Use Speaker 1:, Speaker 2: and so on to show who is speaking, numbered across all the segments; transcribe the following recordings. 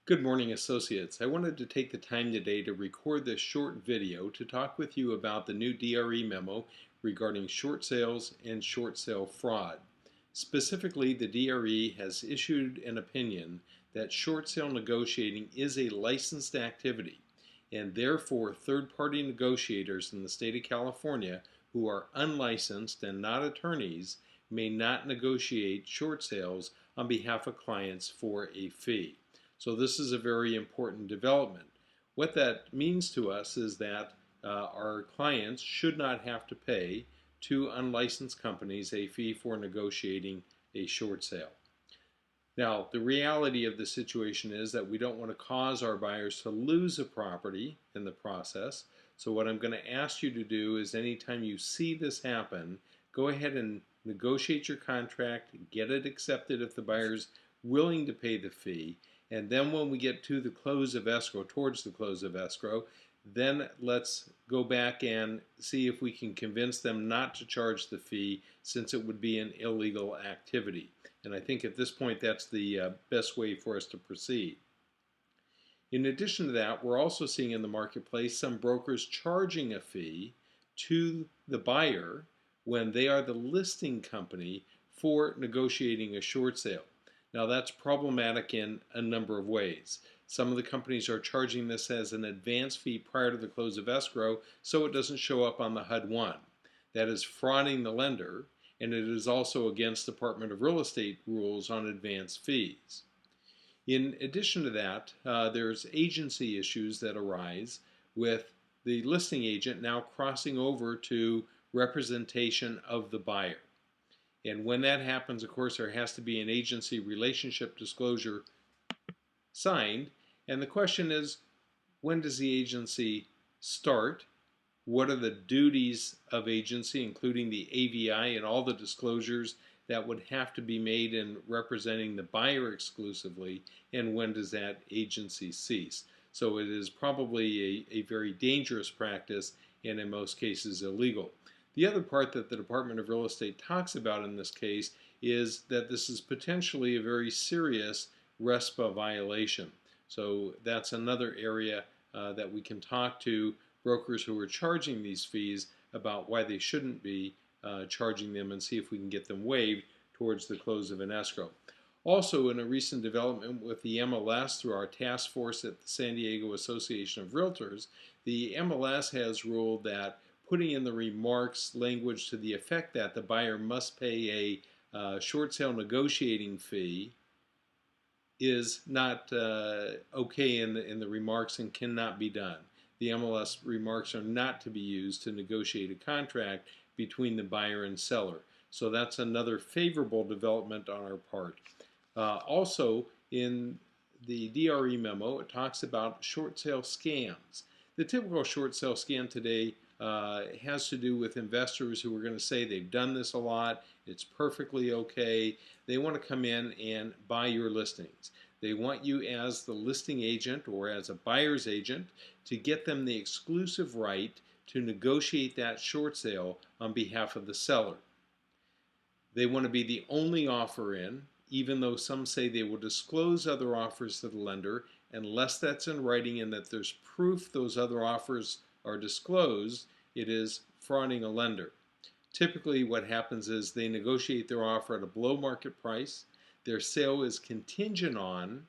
Speaker 1: Good morning, associates. I wanted to take the time today to record this short video to talk with you about the new DRE memo regarding short sales and short sale fraud. Specifically, the DRE has issued an opinion that short sale negotiating is a licensed activity, and therefore third-party negotiators in the state of California who are unlicensed and not attorneys may not negotiate short sales on behalf of clients for a fee. So this is a very important development. What that means to us is that our clients should not have to pay to unlicensed companies a fee for negotiating a short sale. Now, the reality of the situation is that we don't want to cause our buyers to lose a property in the process. So what I'm going to ask you to do is anytime you see this happen, go ahead and negotiate your contract, get it accepted if the buyer's willing to pay the fee, and then when we get to the close of escrow, towards the close of escrow, then let's go back and see if we can convince them not to charge the fee, since it would be an illegal activity. And I think at this point that's the best way for us to proceed. In addition to that, we're also seeing in the marketplace some brokers charging a fee to the buyer when they are the listing company for negotiating a short sale. Now that's problematic in a number of ways. Some of the companies are charging this as an advance fee prior to the close of escrow, so it doesn't show up on the HUD-1. That is frauding the lender, and it is also against Department of Real Estate rules on advance fees. In addition to that, there's agency issues that arise with the listing agent now crossing over to representation of the buyer. And when that happens, of course, there has to be an agency relationship disclosure signed. And the question is, when does the agency start? What are the duties of agency, including the AVI and all the disclosures that would have to be made in representing the buyer exclusively? And when does that agency cease? So it is probably a very dangerous practice, and in most cases illegal. The other part that the Department of Real Estate talks about in this case is that this is potentially a very serious RESPA violation. So that's another area that we can talk to brokers who are charging these fees about why they shouldn't be charging them, and see if we can get them waived towards the close of an escrow. Also, in a recent development with the MLS through our task force at the San Diego Association of Realtors, the MLS has ruled that putting in the remarks language to the effect that the buyer must pay a short sale negotiating fee is not okay in the remarks and cannot be done. The MLS remarks are not to be used to negotiate a contract between the buyer and seller. So that's another favorable development on our part. Also, in the DRE memo, it talks about short sale scams. The typical short sale scam today has to do with investors who are going to say they've done this a lot, it's perfectly okay. They want to come in and buy your listings. They want you as the listing agent or as a buyer's agent to get them the exclusive right to negotiate that short sale on behalf of the seller. They want to be the only offer in, even though some say they will disclose other offers to the lender, unless that's in writing and that there's proof those other offers are disclosed, it is frauding a lender. Typically what happens is they negotiate their offer at a below market price. Their sale is contingent on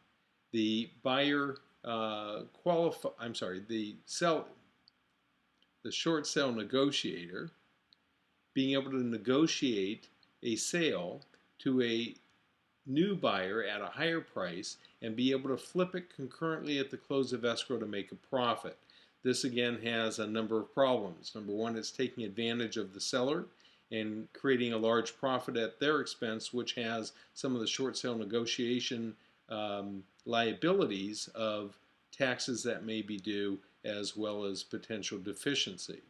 Speaker 1: the buyer the short sale negotiator being able to negotiate a sale to a new buyer at a higher price and be able to flip it concurrently at the close of escrow to make a profit. This again has a number of problems. Number one, it's taking advantage of the seller and creating a large profit at their expense, which has some of the short sale negotiation liabilities of taxes that may be due, as well as potential deficiency.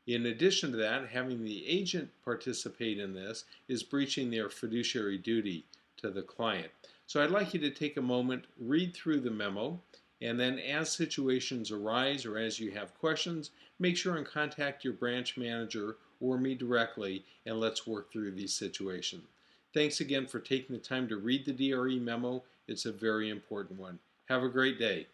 Speaker 1: In addition to that, having the agent participate in this is breaching their fiduciary duty to the client. So I'd like you to take a moment, read through the memo, and then as situations arise or as you have questions, make sure and contact your branch manager or me directly, and let's work through these situations. Thanks again for taking the time to read the DRE memo. It's a very important one. Have a great day.